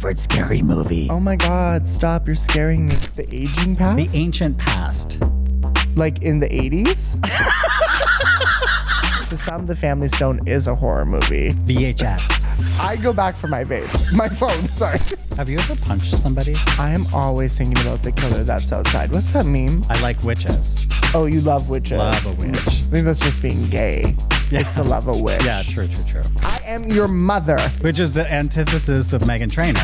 favorite scary movie? Oh my God, stop. You're scaring me. The aging past? The ancient past. Like in the 80s? To some, The Family Stone is a horror movie. VHS. I'd go back for my vape. My phone, sorry. Have you ever punched somebody? I am always thinking about the killer that's outside. What's that meme? I like witches. Oh, you love witches. Love a witch. I think that's just being gay. Yeah. It's to love a witch. Yeah, true. I am your mother. Which is the antithesis of Meghan Trainor.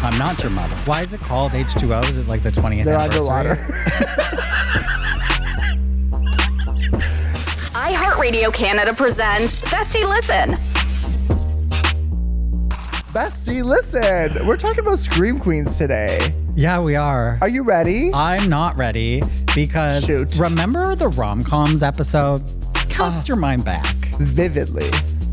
I'm not your mother. Why is it called H2O? Is it like the 20th They're anniversary? underwater. iHeartRadio Canada presents Bestie Listen. Bestie, listen. We're talking about Scream Queens today. Yeah, we are. Are you ready? I'm not ready because Shoot. Remember the rom-coms episode? Cast your mind back. Vividly.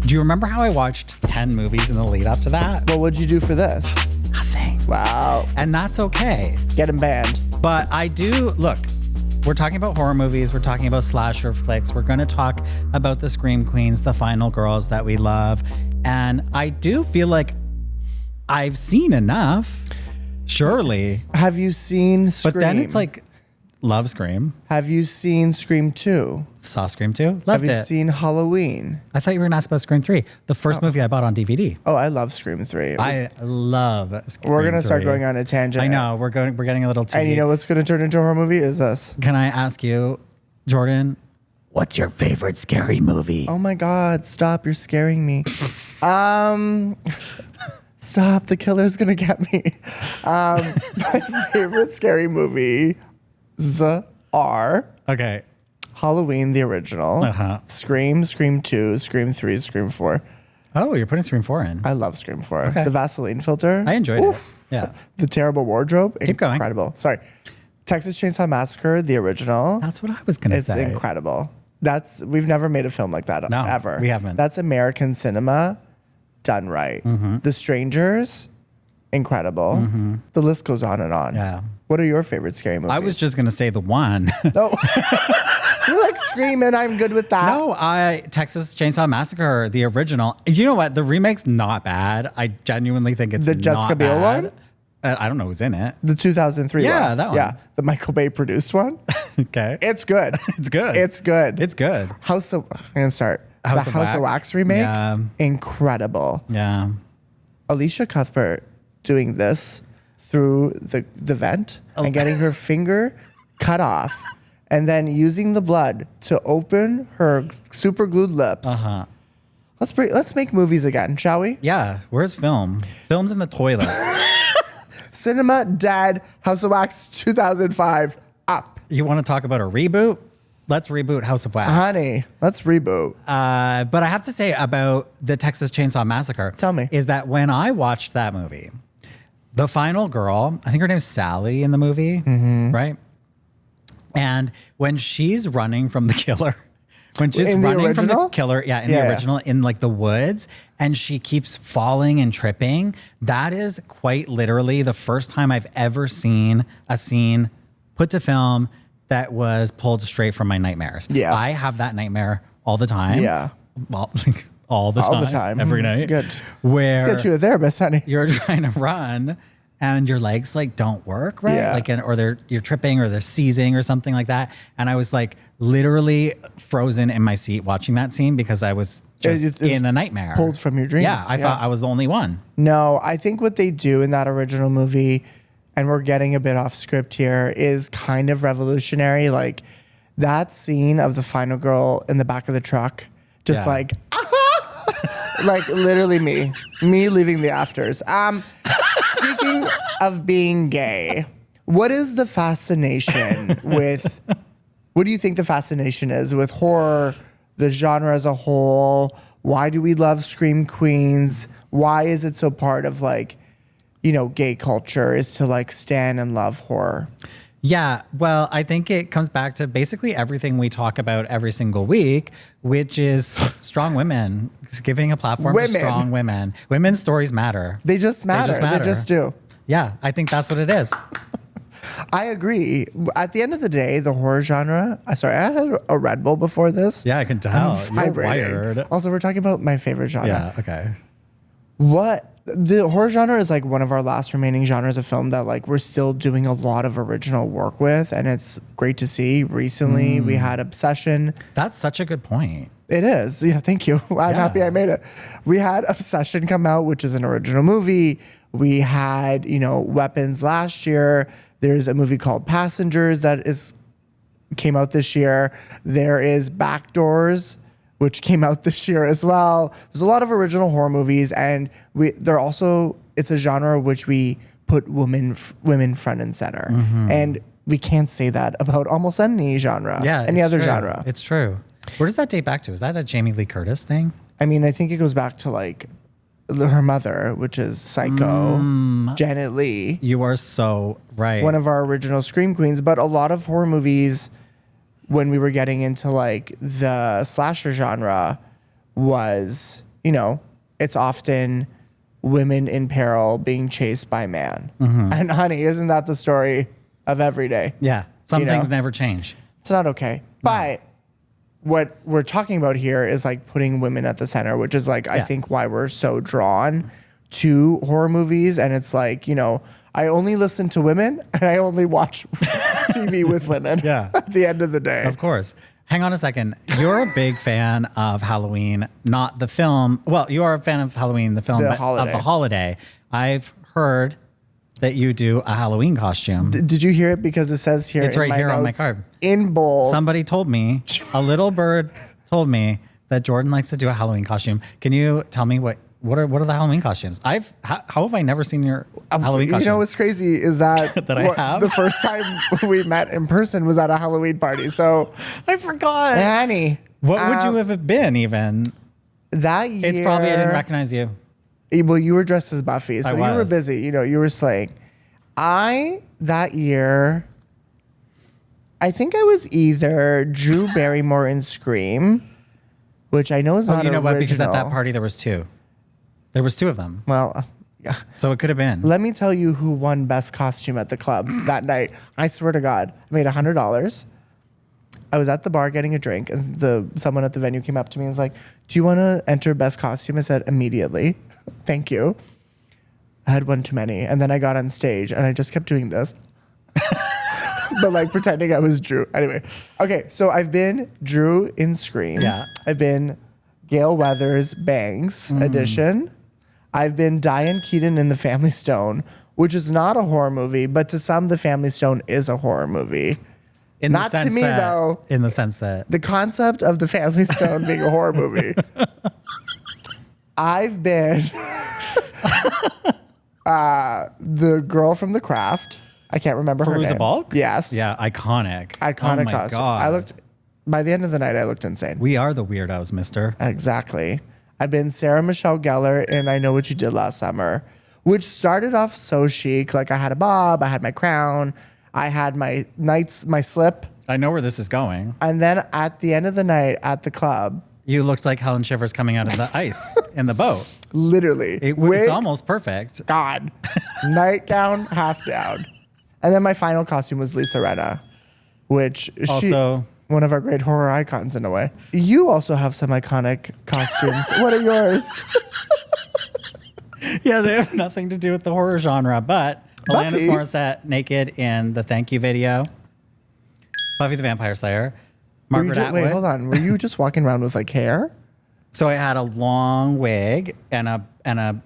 Do you remember how I watched 10 movies in the lead up to that? Well, what'd you do for this? Nothing. Wow. And that's okay. Get him banned. But I do, look, we're talking about horror movies. We're talking about slasher flicks. We're going to talk about the Scream Queens, the final girls that we love. And I do feel like I've seen enough, surely. Have you seen Scream? But then it's like, love Scream. Have you seen Scream 2? Saw Scream 2. Loved Have you it. seen Halloween? I thought you were going to ask about Scream 3, the first movie I bought on DVD. Oh, I love Scream 3. I love Scream We're going to start 3. going on a tangent. I know. We're getting a little too And you deep. know what's going to turn into a horror movie is this. Can I ask you, Jordan, what's your favorite scary movie? Oh my God, stop. You're scaring me. Stop. The killer's going to get me. My favorite scary movies are Okay. Halloween, the original, Scream, Scream 2, Scream 3, Scream 4. Oh, you're putting Scream 4 in. I love Scream 4. Okay. The Vaseline filter. I enjoyed it. Yeah. The terrible wardrobe. Keep going. Incredible. Sorry. Texas Chainsaw Massacre, the original. That's what I was going to It's say. incredible. We've never made a film like that No, ever. we haven't. That's American cinema done right. Mm-hmm. The Strangers, incredible. The list goes on and on. Yeah. What are your favorite scary movies? I was just going to say the one. Oh. You're like screaming. I'm good with that. No, Texas Chainsaw Massacre, the original. You know what? The remake's not bad. I genuinely think it's The Jessica not Biel bad. one? I don't know who's in it. The 2003 one. Yeah, that one. Yeah. The Michael Bay produced one. Okay. It's good. It's good. It's good. It's good. I'm going to start. House The of House of Wax. Wax remake. Yeah. Incredible. Yeah. Alicia Cuthbert doing this through the vent and getting her finger cut off and then using the blood to open her super glued lips. Uh-huh. Let's make movies again, shall we? Yeah. Where's film? Film's in the toilet. Cinema dead. House of Wax 2005 up. You want to talk about a reboot? Let's reboot House of Wax. Honey, let's reboot. But I have to say about the Texas Chainsaw Massacre. Tell me. Is that when I watched that movie, the final girl, I think her name's Sally in the movie, right? And when she's running from the killer, when she's In the running from the original? killer, in Yeah. the original, in like the woods, and she keeps falling and tripping, that is quite literally the first time I've ever seen a scene put to film that was pulled straight from my nightmares. Yeah. I have that nightmare all the time. Yeah. Well, all the time. Every night. It's good. Where Let's get you a therapist, honey. you're trying to run and your legs like don't work right, Yeah. like or you're tripping or they're seizing or something like that. And I was like literally frozen in my seat watching that scene because I was just It's in a nightmare, pulled from your dreams. Yeah, I thought I was the only one. No, I think what they do in that original movie, and we're getting a bit off script here, is kind of revolutionary. Like that scene of the final girl in the back of the truck, just Yeah. like, like literally me leaving the afters. Speaking of being gay, what is the fascination with, what do you think the fascination is with horror, the genre as a whole? Why do we love Scream Queens? Why is it so part of like, you know, gay culture is to like stand and love horror? Yeah, well, I think it comes back to basically everything we talk about every single week, which is strong women. It's giving a platform to strong women. Women's stories matter. They just matter. They just do. Yeah, I think that's what it is. I agree. At the end of the day, the horror genre. Sorry, I had a Red Bull before this. Yeah, I can tell. I'm You're vibrating. wired. Also, we're talking about my favorite genre. Yeah, okay. What the horror genre is like one of our last remaining genres of film that like we're still doing a lot of original work with, and it's great to see. Recently, we had Obsession. That's such a good point. It is. Yeah, thank you. I'm happy I made it. We had Obsession come out, which is an original movie. We had, Weapons last year. There's a movie called Passengers that came out this year. There is Backdoors, which came out this year as well. There's a lot of original horror movies, and it's a genre which we put women front and center. And we can't say that about almost any genre, any other genre. It's true. Where does that date back to? Is that a Jamie Lee Curtis thing? I mean, I think it goes back to like her mother, which is Psycho, Janet Leigh. You are so right. One of our original Scream Queens, but a lot of horror movies when we were getting into like the slasher genre was, it's often women in peril being chased by man. And honey, isn't that the story of every day? Yeah. Some things never change. It's not okay. But what we're talking about here is like putting women at the center, which is like, I think why we're so drawn to horror movies. And it's like, I only listen to women and I only watch TV with women at the end of the day. Of course. Hang on a second. You're a big fan of Halloween, not the film. Well, you are a fan of Halloween, the film, but of the holiday. I've heard that you do a Halloween costume. Did you hear it? Because it says here, it's right here on my card. In bold. Somebody told me, a little bird told me that Jordan likes to do a Halloween costume. Can you tell me what are the Halloween costumes? How have I never seen your Halloween costume? What's crazy is that, that I have? The first time we met in person was at a Halloween party. So I forgot. Annie. What would you have been even? That year. It's probably I didn't recognize you. Well, you were dressed as Buffy, so you were busy. You were slaying. That year, I think I was either Drew Barrymore in Scream, which I know is not original. What? Because at that party there was two. There was two of them. Well, yeah. So it could have been. Let me tell you who won best costume at the club that night. I swear to God, I made $100. I was at the bar getting a drink, and someone at the venue came up to me and was like, "Do you want to enter best costume?" I said, "Immediately. Thank you." I had one too many. And then I got on stage and I just kept doing this. But like pretending I was Drew. Anyway. Okay, so I've been Drew in Scream. Yeah. I've been Gail Weathers Banks edition. I've been Diane Keaton in The Family Stone, which is not a horror movie, but to some, The Family Stone is a horror movie. Not to me, though. In the sense that the concept of The Family Stone being a horror movie. I've been the girl from The Craft. I can't remember her name. Balk? Yes. Yeah, iconic. Iconic oh my costume. God. By the end of the night, I looked insane. We are the weirdos, mister. Exactly. I've been Sarah Michelle Gellar in I Know What You Did Last Summer, which started off so chic. Like I had a bob, I had my crown, I had my slip. I know where this is going. And then at the end of the night at the club, you looked like Helen Shivers coming out of the ice in the boat. Literally. It's almost perfect. God. Nightgown, half down. And then my final costume was Lisa Rinna, which also one of our great horror icons in a way. You also have some iconic costumes. What are yours? Yeah, they have nothing to do with the horror genre, but Alanis Morissette naked in the Thank You video. Buffy the Vampire Slayer. Margaret Atwood. Wait, hold on. Were you just walking around with like hair? So I had a long wig and a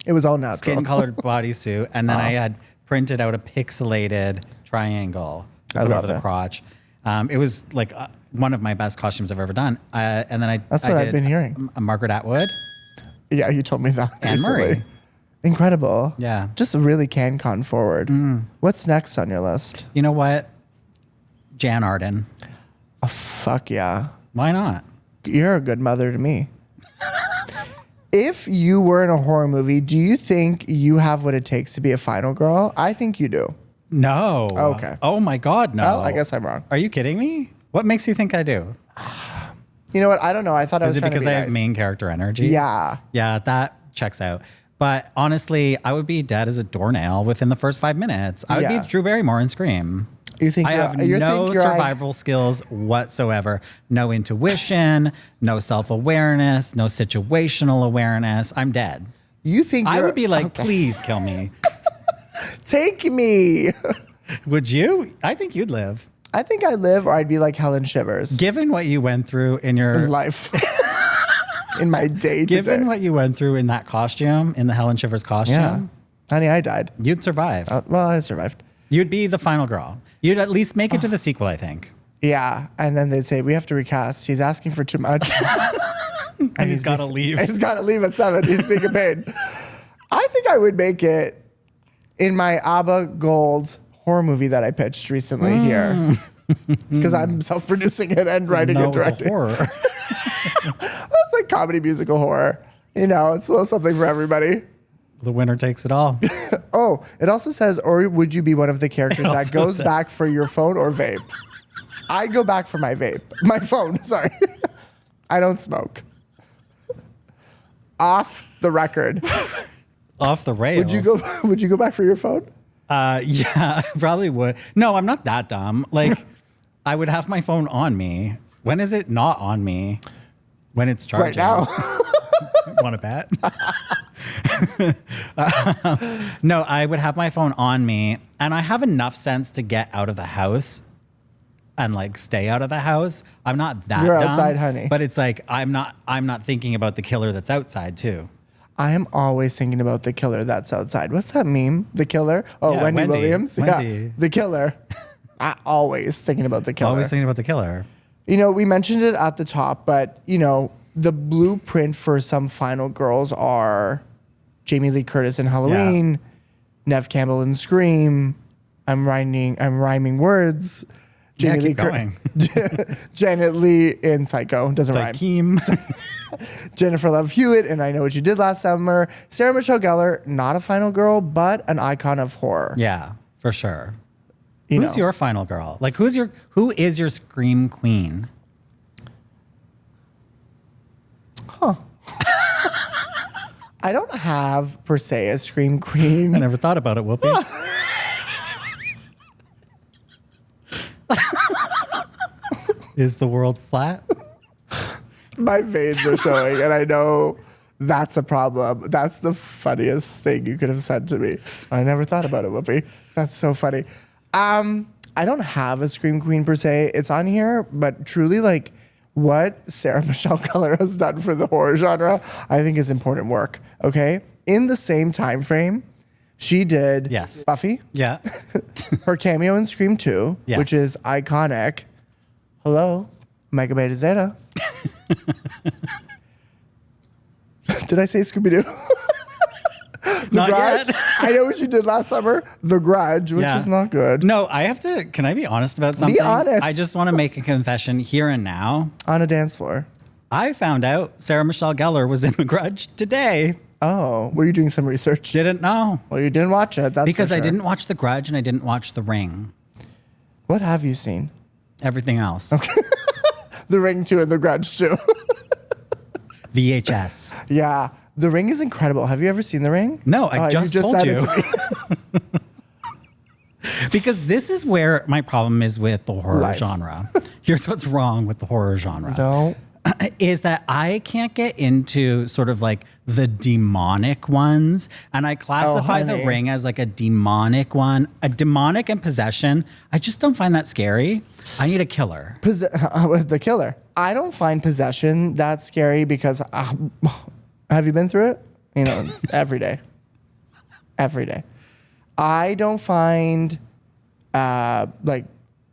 it was all natural skin-colored bodysuit, and then I had printed out a pixelated triangle to put over the crotch. It was like one of my best costumes I've ever done. And then That's what I've been hearing. Margaret Atwood. Yeah, you told me that Anne Murray. Incredible. Yeah. Just really CanCon forward. What's next on your list? You know what? Jan Arden. Oh, fuck yeah. Why not? You're a good mother to me. If you were in a horror movie, do you think you have what it takes to be a final girl? I think you do. No. Okay. Oh my God, no. Oh, I guess I'm wrong. Are you kidding me? What makes you think I do? You know what? I don't know. I thought I was trying to be Is it because I have nice. main character energy? Yeah. Yeah, that checks out. But honestly, I would be dead as a doornail within the first 5 minutes. I would be Drew Barrymore in Scream. You think I have no survival skills whatsoever. No intuition, no self-awareness, no situational awareness. I'm dead. You think I you're- would be like, okay. please kill me. Take me. Would you? I think you'd live. I think I live, or I'd be like Helen Shivers. Given what you went through in your Life. In my day to given day. what you went through in that costume, in the Helen Shivers costume, Yeah. Honey, I died. you'd survive. Well, I survived. You'd be the final girl. You'd at least make it to the sequel, I think. Yeah. And then they'd say, we have to recast. He's asking for too much. And he's got to leave. He's got to leave at 7. He's being paid. I think I would make it in my ABBA Gold horror movie that I pitched recently here. Because I'm self-producing it and writing No, and it was a directing. horror. It's like comedy musical horror. You know, it's a little something for everybody. The winner takes it all. Oh, it also says, or would you be one of the characters that also goes says- back for your phone or vape? I'd go back for my vape. My phone, sorry. I don't smoke. Off the record. Off the rails. Would you go back for your phone? Yeah, I probably would. No, I'm not that dumb. Like, I would have my phone on me. When is it not on me? When it's charging. Right now. Want to bet? No, I would have my phone on me, and I have enough sense to get out of the house and like stay out of the house. I'm not that You're dumb, outside, honey. But it's like I'm not thinking about the killer that's outside too. I am always thinking about the killer that's outside. What's that meme? The killer? Oh, Yeah, Wendy Wendy. Williams? Wendy. Yeah, the killer. I always thinking about the killer. Always thinking about the killer. You know, we mentioned it at the top, but, you know, the blueprint for some final girls are Jamie Lee Curtis in Halloween, Neve Campbell in Scream. I'm rhyming words. Jamie Lee keep going. Janet Leigh in Psycho. Doesn't rhyme. Keem. Jennifer Love Hewitt and I Know What You Did Last Summer. Sarah Michelle Gellar, not a final girl, but an icon of horror. Yeah, for sure. You Who's know. your final girl? Like, who is your scream queen? I don't have per se a scream queen. I never thought about it, Whoopi. Is the world flat? My veins are showing, and I know that's a problem. That's the funniest thing you could have said to me. I never thought about it, Whoopi. That's so funny. I don't have a scream queen per se. It's on here, but truly, like, what Sarah Michelle Gellar has done for the horror genre, I think is important work. Okay, in the same time frame, she did Yes. Buffy, Yeah. her cameo in Scream 2, Yes. which is iconic. Hello, Mega Beta Zeta. Did I say Scooby-Doo? The Not Grudge. yet. I Know What You Did Last Summer. The Grudge, which Yeah. is not good. No, I have to. Can I be honest about something? honest. I just want to make a confession here and now. On a dance floor. I found out Sarah Michelle Gellar was in The Grudge today. Oh, were you doing some research? Didn't know. Well, you didn't watch it. That's Because for I sure. didn't watch The Grudge and I didn't watch The Ring. What have you seen? Everything else. The Ring 2 and The Grudge 2. VHS. Yeah. The Ring is incredible. Have you ever seen The Ring? No, I just told said you. it to me. Because this is where my problem is with the horror Life. genre. Here's what's wrong with the horror genre. Don't. Is that I can't get into sort of like the demonic ones. And I classify The honey. Ring as like a demonic one. A demonic and possession. I just don't find that scary. I need a killer. The killer. I don't find possession that scary because have you been through it? You know, it's every day. Every day. I don't find like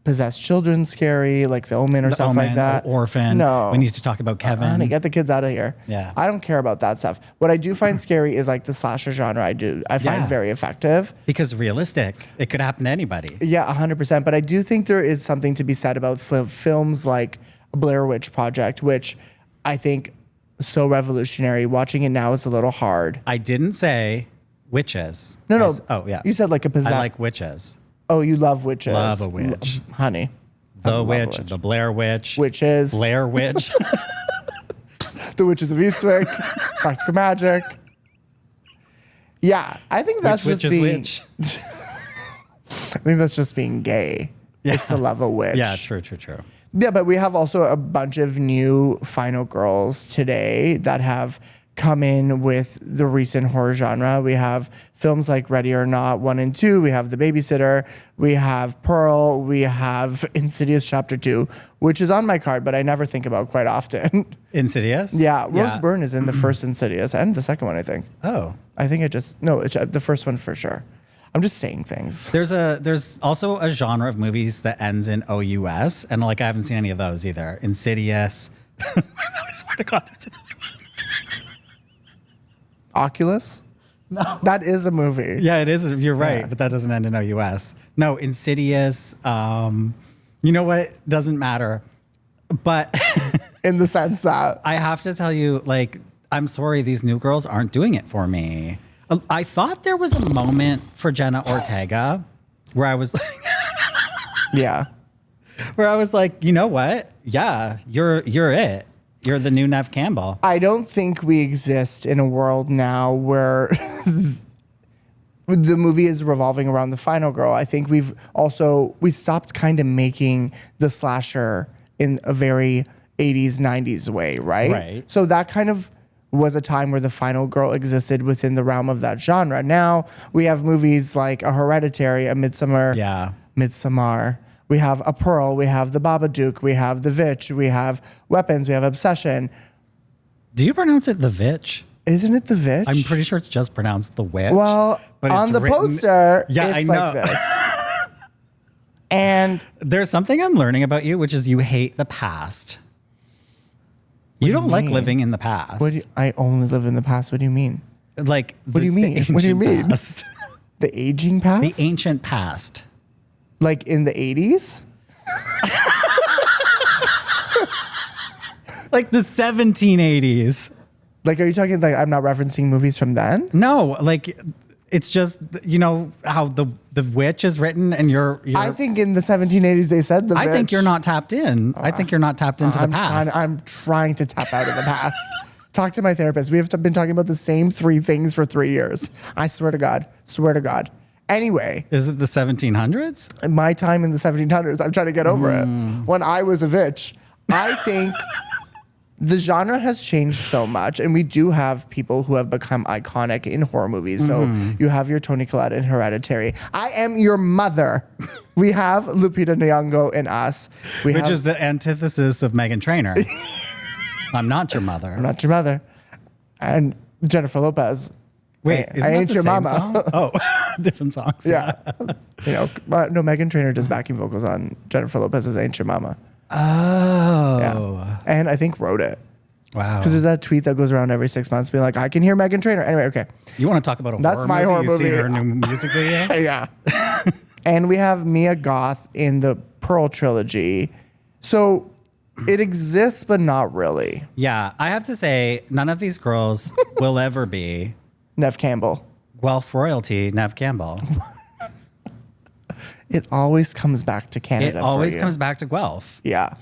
possessed children scary, like The Omen or The stuff Omen, like that. Orphan. No. We need to talk about Kevin. Honey, get the kids out of here. Yeah. I don't care about that stuff. What I do find scary is like the slasher genre. I find Yeah. very effective. Because realistic. It could happen to anybody. Yeah, 100%. But I do think there is something to be said about films like Blair Witch Project, which I think so revolutionary. Watching it now is a little hard. I didn't say witches. No. Oh, yeah. You said like a I possession. like witches. Oh, you love witches. Love a witch. Honey. I The love a witch, the Blair Witch. Witches. Blair Witch. The Witches of Eastwick. Practical Magic. Yeah, I think that's Which just witch is being. which? I think that's just being gay. Yeah. It's to love a witch. Yeah, true. Yeah, but we have also a bunch of new final girls today that have come in with the recent horror genre. We have films like Ready or Not 1 and 2. We have The Babysitter. We have Pearl. We have Insidious Chapter 2, which is on my card, but I never think about quite often. Insidious? Yeah, Rose Byrne is in the first Insidious and the second one, I think. Oh. I think it's the first one for sure. I'm just saying things. There's also a genre of movies that ends in OUS, and like I haven't seen any of those either. Insidious. I swear to God, that's another one. Oculus? No. That is a movie. Yeah, it is. You're right, Yeah. but that doesn't end in OUS. No, Insidious. You know what? It doesn't matter. But In the sense that I have to tell you, like, I'm sorry, these new girls aren't doing it for me. I thought there was a moment for Jenna Ortega where I was like, yeah. where I was like, you know what? Yeah, you're it. You're the new Nev Campbell. I don't think we exist in a world now where the movie is revolving around the final girl. I think we stopped kind of making the slasher in a very 80s, 90s way, right? Right. So that kind of was a time where the final girl existed within the realm of that genre. Now we have movies like a Hereditary, a Midsommar. We have a Pearl. We have the Babadook. We have the Witch. We have Weapons. We have Obsession. Do you pronounce it the Vitch? Isn't it the Witch? I'm pretty sure it's just pronounced the Witch. Well, but on it's the written- poster, Yeah, it's I know. like this. And There's something I'm learning about you, which is you hate the past. You don't like mean? living in the past. I only live in the past. What do you mean? Like, What do you mean? What do you mean? Past. The aging past? The ancient past. Like in the 80s? Like the 1780s. Like, are you talking like I'm not referencing movies from then? No, like it's just, you know how the Witch is written, and you're I think in the 1780s they said the I think Witch. you're not tapped in. I think you're not tapped into the past. I'm trying to tap out of the past. Talk to my therapist. We have been talking about the same 3 things for 3 years. I swear to God. Swear to God. Anyway, Is it the 1700s? my time in the 1700s, I'm trying to get over it. When I was a bitch, I think the genre has changed so much, and we do have people who have become iconic in horror movies. So you have your Toni Collette in Hereditary. I Am Your Mother. We have Lupita Nyong'o in Us. Which is the antithesis of Meghan Trainor. I'm not your mother. I'm Not Your Mother. And Jennifer Lopez. Wait, I isn't that Ain't the Your same Mama. song? Oh, different songs. Yeah. But no, Meghan Trainor does backing vocals on Jennifer Lopez's Ain't Your Mama. Oh. Yeah. And I think wrote it. Wow. Because there's that tweet that goes around every 6 months being like, I can hear Meghan Trainor. Anyway, okay. You want to talk about a That's horror my movie? horror You seen movie. her new music video? Yeah. And we have Mia Goth in the Pearl trilogy. So it exists, but not really. Yeah, I have to say, none of these girls will ever be Nev Campbell. Guelph royalty, Nev Campbell. It always comes back to Canada. It always for you. comes back to Guelph. Yeah.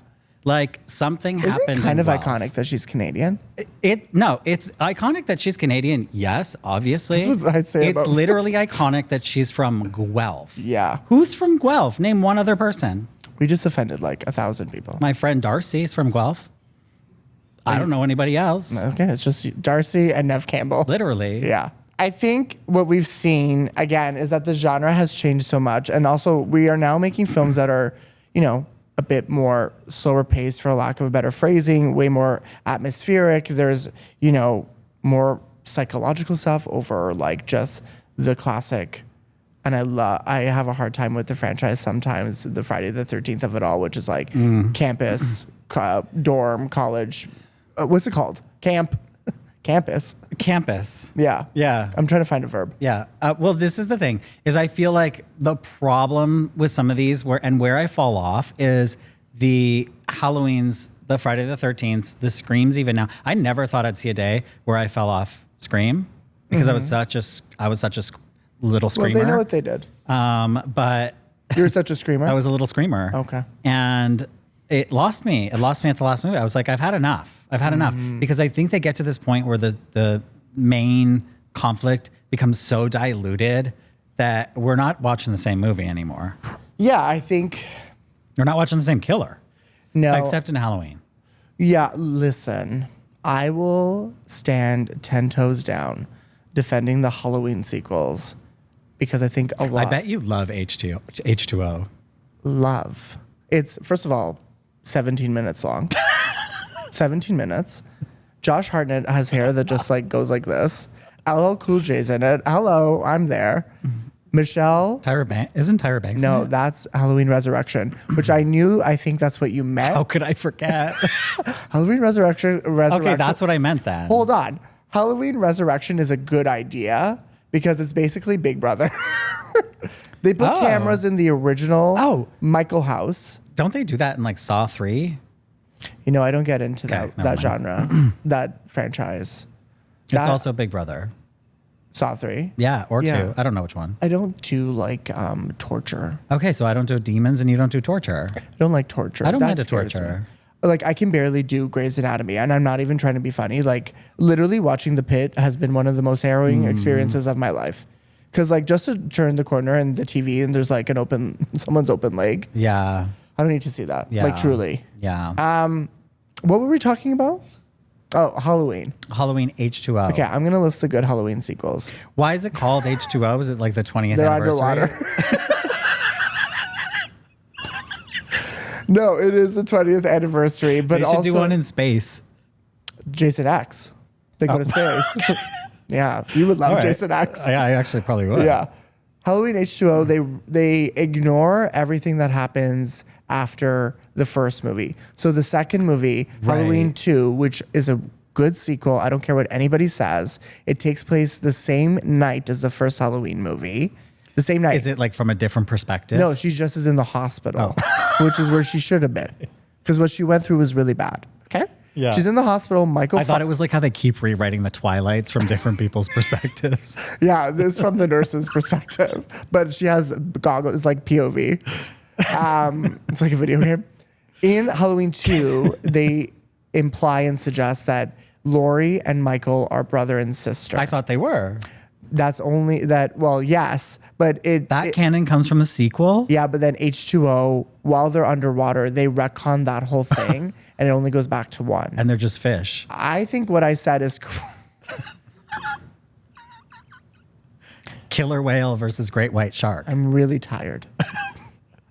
Like something Isn't happened. it kind in of Guelph. iconic that she's Canadian? It's iconic that she's Canadian. Yes, obviously. That's what I'd say it's about- literally iconic that she's from Guelph. Yeah. Who's from Guelph? Name one other person. We just offended like 1,000 people. My friend Darcy is from Guelph. I don't know anybody else. Okay, it's just Darcy and Nev Campbell. Literally. Yeah. I think what we've seen, again, is that the genre has changed so much. And also, we are now making films that are, a bit more slower paced, for lack of a better phrasing, way more atmospheric. There's, more psychological stuff over like just the classic. And I have a hard time with the franchise sometimes, the Friday the 13th of it all, which is like campus, dorm, college. What's it called? Campus. Campus. Yeah. Yeah. I'm trying to find a verb. Yeah. Well, this is the thing, is I feel like the problem with some of these where I fall off is the Halloweens, the Friday the 13th, the Screams even now. I never thought I'd see a day where I fell off Scream because I was such a little Well, screamer. they know what they did. But You're such a screamer. I was a little screamer. Okay. And it lost me. It lost me at the last movie. I was like, I've had enough. Because I think they get to this point where the main conflict becomes so diluted that we're not watching the same movie anymore. Yeah, I think. We're not watching the same killer. No. Except in Halloween. Yeah, listen. I will stand 10 toes down defending the Halloween sequels because I think a lot. I bet you love H2O. Love. It's, first of all, 17 minutes long. 17 minutes. Josh Hartnett has hair that just like goes like this. LL Cool J's in it. Hello, I'm there. Michelle. Isn't Tyra Banks? No, in it? that's Halloween Resurrection, which I knew. I think that's what you meant. How could I forget? Halloween Resurrection. Okay, that's what I meant then. Hold on. Halloween Resurrection is a good idea because it's basically Big Brother. They put cameras in the original Michael house. Don't they do that in like Saw 3? You know, I don't get into Okay, that never genre, that franchise. It's also Big Brother. Saw 3. Yeah, or Yeah. 2. I don't know which one. I don't do like torture. Okay, so I don't do demons and you don't do torture. I don't like torture. I don't That mind a scares me. torture. Like I can barely do Grey's Anatomy, and I'm not even trying to be funny. Like literally watching The Pit has been one of the most harrowing experiences of my life. Because like just to turn the corner in the TV and there's like someone's open leg. Yeah. I don't need to see that. Yeah. Like truly. Yeah. What were we talking about? Oh, Halloween. Halloween H2O. Okay, I'm gonna list the good Halloween sequels. Why is it called H2O? Is it like the 20th They're anniversary? underwater. No, it is the 20th anniversary, but They should also do one in space. Jason X. They go to space. Yeah, you would love All right. Jason X. I actually probably would. Yeah. Halloween H2O, they ignore everything that happens after the first movie. So the second movie, Right. Halloween 2, which is a good sequel, I don't care what anybody says, it takes place the same night as the first Halloween movie. The same night. Is it like from a different perspective? No, she just is in the hospital, which is where she should have been. Because what she went through was really bad. Okay? Yeah. She's in the hospital. Michael. I thought it was like how they keep rewriting the Twilights from different people's perspectives. Yeah, this is from the nurse's perspective, but she has goggles. It's like POV. It's like a video game. In Halloween 2, they imply and suggest that Laurie and Michael are brother and sister. I thought they were. That's only that. Well, yes, but That canon comes from the sequel? yeah, but then H2O, while they're underwater, they retcon that whole thing, and it only goes back to one. And they're just fish. I think what I said is. Killer whale versus great white shark. I'm really tired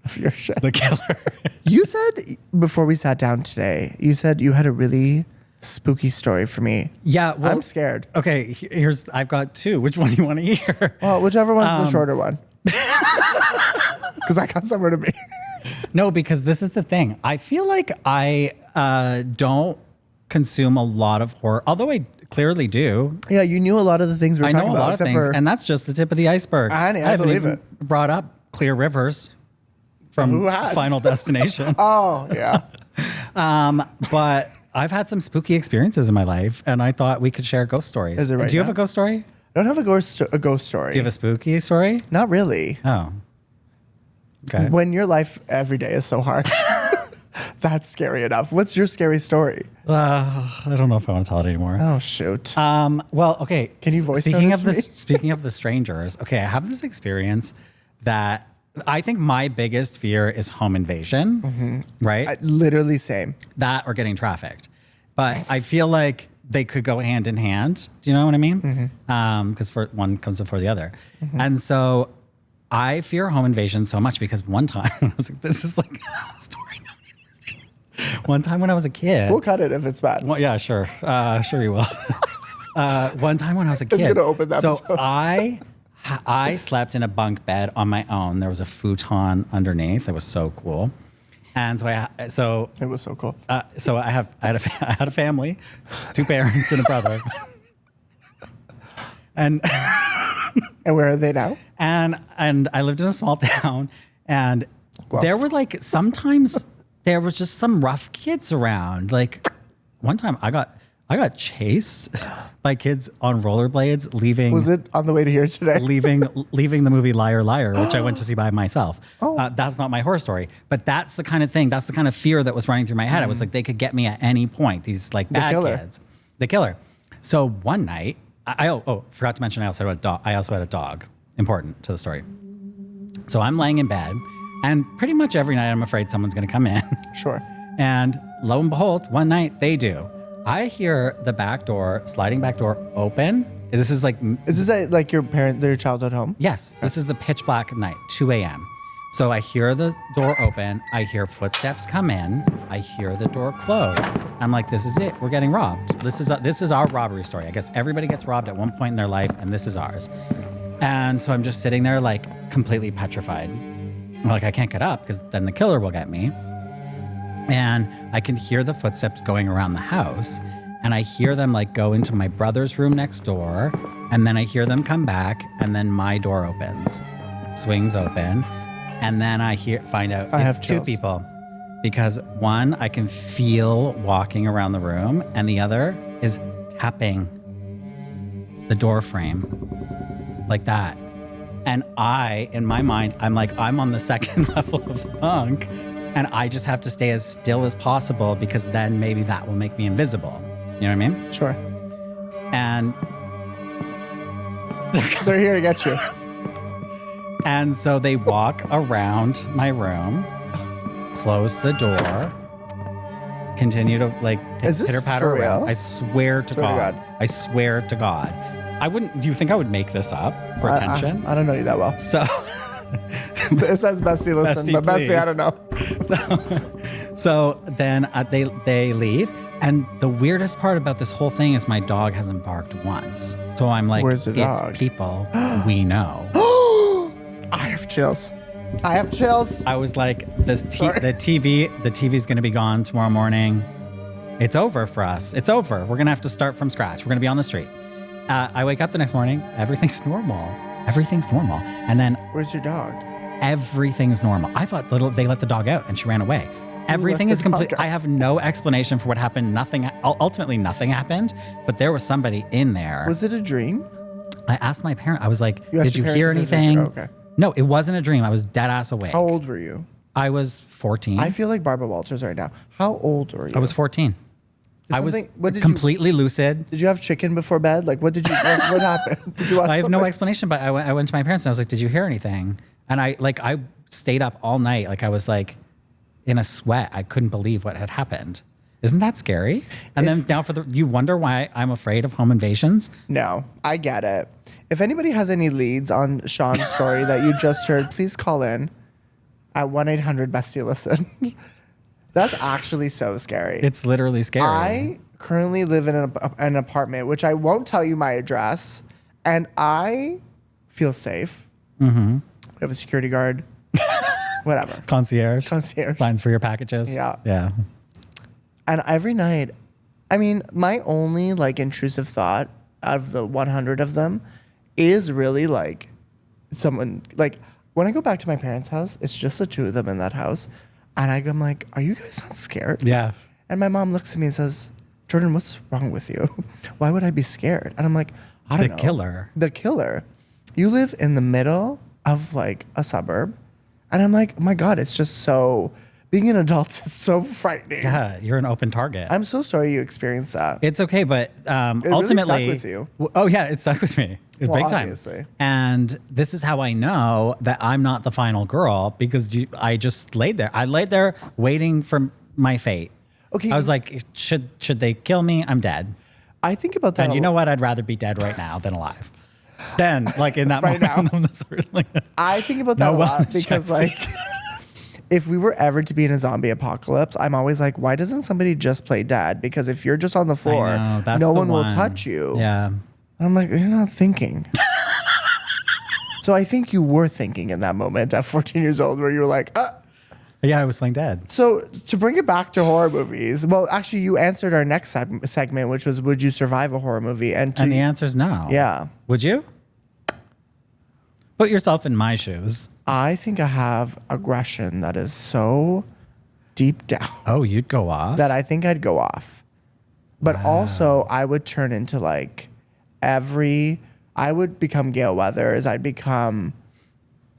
of your shit. The killer. You said before we sat down today, you said you had a really spooky story for me. Yeah, well, I'm scared. Okay, I've got two. Which one do you want to hear? Well, whichever one's the shorter one. Because I got somewhere to be. No, because this is the thing. I feel like I don't consume a lot of horror, although I clearly do. Yeah, you knew a lot of the things we were I know talking a about. lot of except things, for and that's just the tip of the iceberg. Honey, I haven't believe even it. brought up Clear Rivers from Who has? Final Destination. Oh, yeah. But I've had some spooky experiences in my life, and I thought we could share ghost stories. Is it right Do you have now? a ghost story? I don't have a ghost story. Do you have a spooky story? Not really. Oh. Okay. When your life every day is so hard. That's scary enough. What's your scary story? I don't know if I want to tell it anymore. Oh, shoot. Well, okay. Can you voice speaking note of it to this? me? Speaking of the strangers, okay, I have this experience that I think my biggest fear is home invasion, right? Literally same. That or getting trafficked. But I feel like they could go hand in hand. Do you know what I mean? Because one comes before the other. And so I fear home invasion so much because one time I was like, this is like a story. One time when I was a kid. We'll cut it if it's bad. Well, yeah, sure. Sure you will. One time when I was a kid. It's gonna open the so episode. I slept in a bunk bed on my own. There was a futon underneath. It was so cool. And so It was so cool. I had a family, 2 parents and a brother. And Where are they now? and I lived in a small town, and Guelph. there were like sometimes there was just some rough kids around. Like one time I got chased by kids on rollerblades leaving Was it on the way to here today? leaving the movie Liar Liar, which I went to see by myself. Oh. That's not my horror story, but that's the kind of thing. That's the kind of fear that was running through my head. I was like, they could get me at any point. These like bad killer. kids, the killer. So one night, I forgot to mention I also had a dog. I also had a dog. Important to the story. So I'm laying in bed, and pretty much every night I'm afraid someone's going to come in. Sure. And lo and behold, one night they do. I hear the back door, sliding back door open. This is like, Is this like their childhood home? yes, this is the pitch black night, 2 a.m. So I hear the door open. I hear footsteps come in. I hear the door close. I'm like, this is it. We're getting robbed. This is our robbery story. I guess everybody gets robbed at one point in their life, and this is ours. And so I'm just sitting there like completely petrified. I'm like, I can't get up because then the killer will get me. And I can hear the footsteps going around the house. And I hear them like go into my brother's room next door. And then I hear them come back. And then my door opens, swings open. And then I find out it's two people. Because one, I can feel walking around the room. And the other is tapping the door frame like that. And in my mind, I'm like, I'm on the second level of the bunk. And I just have to stay as still as possible because then maybe that will make me invisible. You know what I mean? Sure. And they're here to get you. And so they walk around my room, close the door, continue to like pitter patter around. I swear to God. I swear to God. Do you think I would make this up for attention? I don't know you that well. So it says Bestie, listen, Bestie, but Bestie, please. I don't know. So then they leave. And the weirdest part about this whole thing is my dog hasn't barked once. So I'm like, where's the dog? It's people we know. I have chills. I was like, the TV's going to be gone tomorrow morning. It's over for us. It's over. We're going to have to start from scratch. We're going to be on the street. I wake up the next morning. Everything's normal. And then where's your dog? Everything's normal. I thought they let the dog out and she ran away. Everything is complete. I have no explanation for what happened. Ultimately nothing happened, but there was somebody in there. Was it a dream? I asked my parent, I was like, did you parents hear if it was a anything? dream? Okay. No, it wasn't a dream. I was dead ass awake. How old were you? I was 14. I feel like Barbara Walters right now. How old were you? I was 14. I was completely lucid. Did you have chicken before bed? Like, what happened? Did you watch I have something? no explanation, but I went to my parents and I was like, did you hear anything? And I stayed up all night. Like I was like in a sweat. I couldn't believe what had happened. Isn't that scary? And then now you wonder why I'm afraid of home invasions? No, I get it. If anybody has any leads on Sean's story that you just heard, please call in at 1-800-BESTIE-LISTEN. That's actually so scary. It's literally scary. I currently live in an apartment, which I won't tell you my address, and I feel safe. Mm-hmm. We have a security guard. Whatever. Concierge. Signs for your packages. Yeah. And every night, I mean, my only like intrusive thought of the 100 of them is really like someone, like when I go back to my parents' house, it's just the two of them in that house. And I'm like, are you guys not scared? Yeah. And my mom looks at me and says, Jordan, what's wrong with you? Why would I be scared? And I'm like, I don't know. The killer. You live in the middle of like a suburb. And I'm like, oh my God, it's just so, being an adult is so frightening. Yeah, you're an open target. I'm so sorry you experienced that. It's okay, but ultimately, really stuck with you. Oh yeah, it stuck with me. Big obviously. Time. And this is how I know that I'm not the final girl because I just laid there. I laid there waiting for my fate. Okay. I was like, should they kill me? I'm dead. I think about that. And you know what? I'd rather be dead right now than alive. Then, like in that right moment, now. I think about that a lot because, like, if we were ever to be in a zombie apocalypse, I'm always like, why doesn't somebody just play dead? Because if you're just on the floor, no one will touch you. Yeah. And I'm like, you're not thinking. So I think you were thinking in that moment at 14 years old where you were like, Yeah, I was playing dead. So to bring it back to horror movies, well, actually, you answered our next segment, which was, would you survive a horror movie? And the answer is no. Yeah. Would you? Put yourself in my shoes. I think I have aggression that is so deep down. Oh, you'd go off? That I think I'd go off. But also, I would turn into like I would become Gail Weathers. I'd become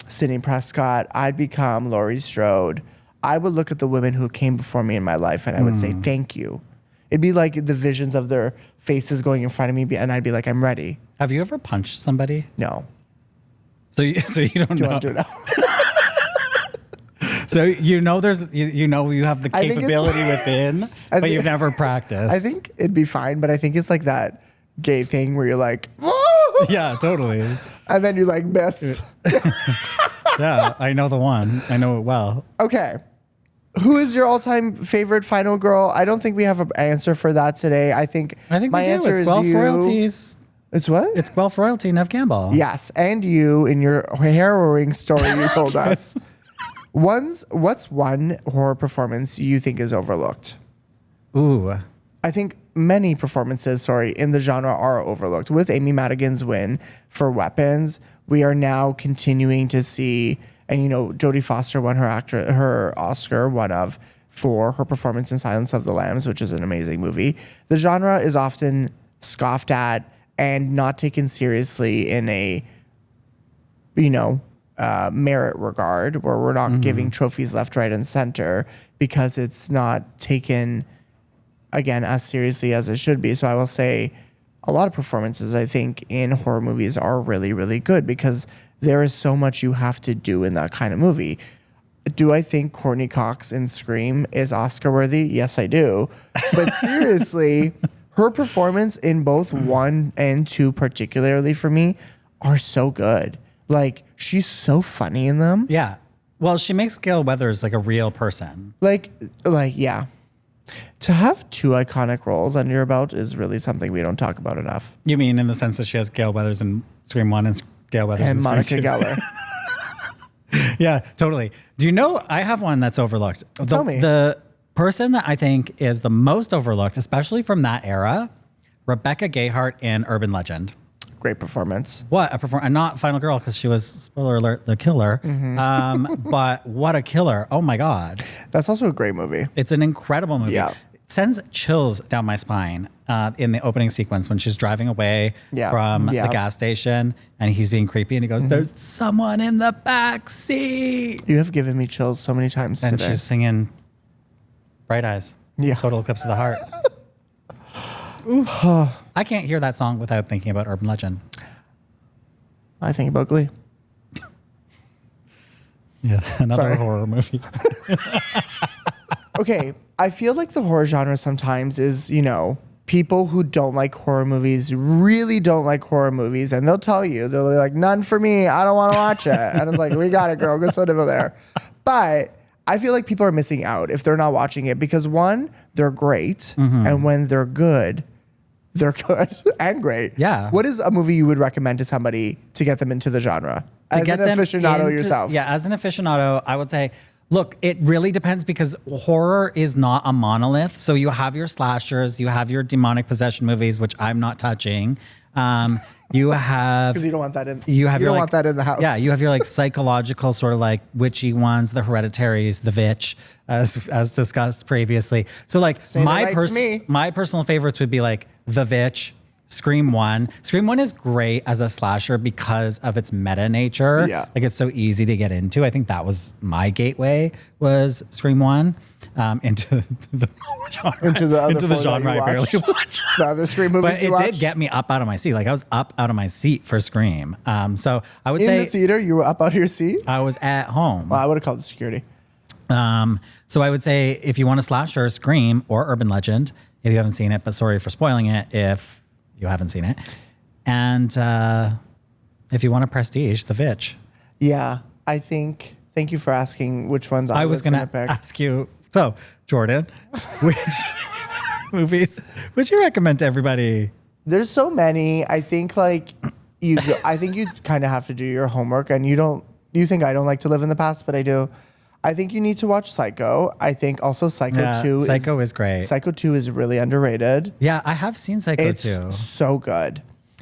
Sidney Prescott. I'd become Laurie Strode. I would look at the women who came before me in my life and I would say, thank you. It'd be like the visions of their faces going in front of me and I'd be like, I'm ready. Have you ever punched somebody? No. So you don't know. Do you want to do it now? So you know you have the I think it's- capability within, but you've never practiced. I think it'd be fine, but I think it's like that gay thing where you're like, Yeah, totally. and then you like miss. Yeah, I know the one. I know it well. Okay. Who is your all-time favorite final girl? I don't think we have an answer for that today. I think we my do. answer It's is Guelph you. royalties. It's what? It's Guelph royalty, Nev Campbell. Yes, and you in your harrowing story you told us. What's one horror performance you think is overlooked? Ooh. I think many performances, in the genre are overlooked. With Amy Madigan's win for Weapons, we are now continuing to see, and Jodie Foster won her Oscar, for her performance in Silence of the Lambs, which is an amazing movie. The genre is often scoffed at and not taken seriously in a, merit regard, where we're not giving trophies left, right, and center because it's not taken, again, as seriously as it should be. So I will say a lot of performances, I think, in horror movies are really, really good because there is so much you have to do in that kind of movie. Do I think Courtney Cox in Scream is Oscar worthy? Yes, I do. But seriously, her performance in both 1 and 2, particularly for me, are so good. Like, she's so funny in them. Yeah. Well, she makes Gail Weathers like a real person. Like, yeah. To have 2 iconic roles under your belt is really something we don't talk about enough. You mean in the sense that she has Gail Weathers in Scream 1 and Gail Weathers And in Monica Scream 2? Geller. Yeah, totally. Do you know, I have one that's overlooked. Tell me. The person that I think is the most overlooked, especially from that era, Rebecca Gayheart in Urban Legend. Great performance. What a performance! Not Final Girl because she was, spoiler alert, the killer. But what a killer! Oh my God, That's also a great movie. it's an incredible movie. Yeah. It sends chills down my spine in the opening sequence when she's driving away from the gas station and he's being creepy and he goes, "There's someone in the back seat," You have given me chills so many times and today. she's singing "Bright Eyes." Yeah. Total Eclipse of the Heart. Ooh. I can't hear that song without thinking about Urban Legend. I think about Glee. Yeah, another Sorry. horror movie. Okay, I feel like the horror genre sometimes is, people who don't like horror movies really don't like horror movies, and they'll tell you, they're like, none for me, I don't want to watch it. And it's like, we got it, girl, go sit over there. But I feel like people are missing out if they're not watching it because, one, they're great, and when they're good and great. Yeah. What is a movie you would recommend to somebody to get them into the genre? As an aficionado yourself. Yeah, as an aficionado, I would say, look, it really depends because horror is not a monolith. So you have your slashers, you have your demonic possession movies, which I'm not touching. You have Because you don't want that in. you have you your don't like, want that in the house. Yeah, you have your like psychological sort of like witchy ones, the Hereditaries, the Vitch, as discussed previously. So like Saying it right to me. my personal favorites would be like the Vitch, Scream 1. Scream 1 is great as a slasher because of its meta nature. Yeah. Like it's so easy to get into. I think that was my gateway was Scream 1 into the genre. Into the other into the four that genre you I barely watched. watch. The other Scream movies But you it watched? did get me up out of my seat. Like I was up out of my seat for Scream. So I would In say the theater, you were up out of your seat? I was at home. Well, I would have called security. So I would say if you want a slasher, Scream or Urban Legend, if you haven't seen it, but sorry for spoiling it if you haven't seen it. And if you want a prestige, The Vitch. Yeah, I think. Thank you for asking which ones I was going going to to pick. ask you. So, Jordan, which movies would you recommend to everybody? There's so many. I think I think you kind of have to do your homework, and you think I don't like to live in the past, but I do. I think you need to watch Psycho. I think also Psycho 2 Psycho is great. Psycho 2 is really underrated. Yeah, I have seen Psycho It's too. so good.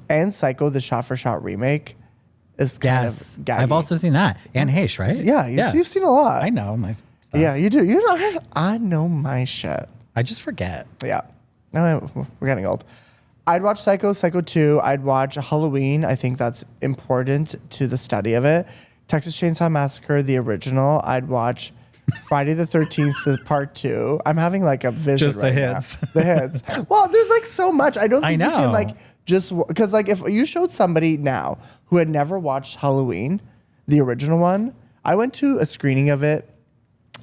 And Psycho, the shot-for-shot remake, is kind Yes, of gaggy. I've also seen that. Anne Heche, right? Yeah, you've seen a lot. I know my stuff. Yeah, you do. You know, I know my shit. I just forget. Yeah. No, we're getting old. I'd watch Psycho 2. I'd watch Halloween. I think that's important to the study of it. Texas Chainsaw Massacre, the original. I'd watch Friday the 13th, part 2. I'm having like a vision Just the right now. hits. The hits. Well, there's like so much. I don't think you can know. like just, because like if you showed somebody now who had never watched Halloween, the original one, I went to a screening of it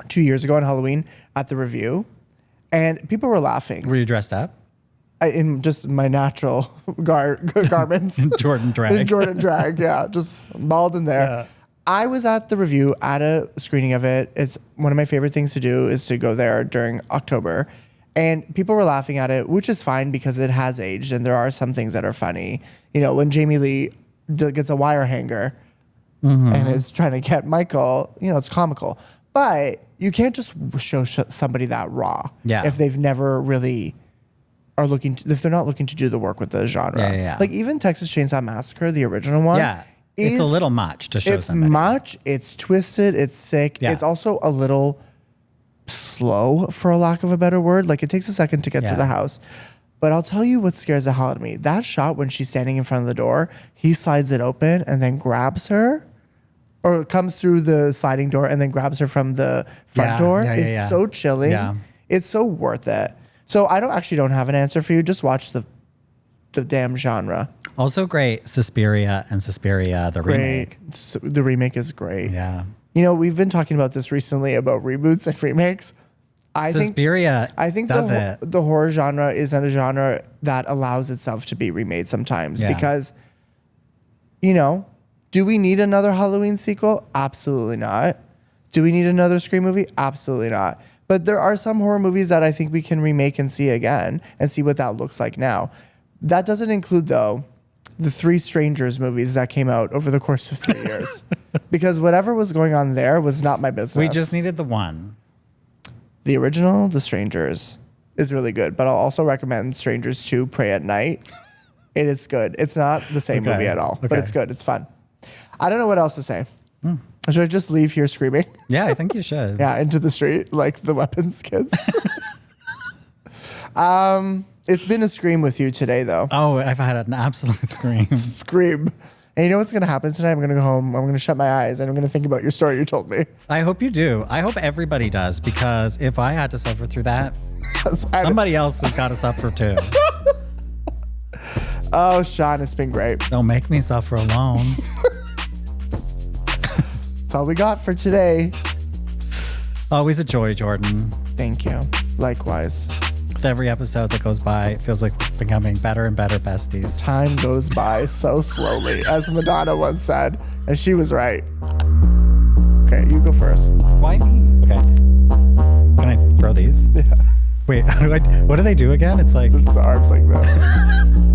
2 years ago on Halloween at the review, and people were laughing. Were you dressed up? In just my natural garments. Jordan drag. Jordan drag, yeah. Just bald in there. Yeah. I was at the review at a screening of it. It's one of my favorite things to do is to go there during October. And people were laughing at it, which is fine because it has aged and there are some things that are funny. You know, when Jamie Lee gets a wire hanger and is trying to get Michael, you know, it's comical. But you can't just show somebody that raw if they've never really are looking to, if they're not looking to do the work with the genre. Yeah. Like even Texas Chainsaw Massacre, the original one. Yeah. It's a little much to show somebody. It's much. It's twisted. It's sick. Yeah. It's also a little slow, for a lack of a better word. Like it takes a second to get to the house. But I'll tell you what scares the hell out of me. That shot when she's standing in front of the door, he slides it open and then grabs her, or comes through the sliding door and then grabs her from the front door. It's so chilling. Yeah. It's so worth it. So I don't have an answer for you. Just watch the damn genre. Also great, Suspiria and Suspiria, the remake. The remake is great. Yeah. You know, we've been talking about this recently about reboots and remakes. I think the horror genre isn't a genre that allows itself to be remade sometimes because, you know, do we need another Halloween sequel? Absolutely not. Do we need another Scream movie? Absolutely not. But there are some horror movies that I think we can remake and see again and see what that looks like now. That doesn't include, though, the 3 Strangers movies that came out over the course of 3 years. Because whatever was going on there was not my business. We just needed the one. The original, The Strangers, is really good. But I'll also recommend Strangers 2, Pray at Night. It is good. It's not the same movie at all, but it's good. It's fun. I don't know what else to say. Should I just leave here screaming? Yeah, I think you should. Yeah, into the street like the Weapons kids. It's been a scream with you today, though. Oh, I've had an absolute scream. Scream. And you know what's going to happen tonight? I'm going to go home. I'm going to shut my eyes and I'm going to think about your story you told me. I hope you do. I hope everybody does, because if I had to suffer through that, somebody else has got to suffer too. Oh, Sean, it's been great. Don't make me suffer alone. That's all we got for today. Always a joy, Jordan. Thank you. Likewise. With every episode that goes by, it feels like we're becoming better and better besties. Time goes by so slowly, as Madonna once said, and she was right. Okay, you go first. Why me? Okay. Can I throw these? Yeah. Wait, what do they do again? It's like... The arms like this.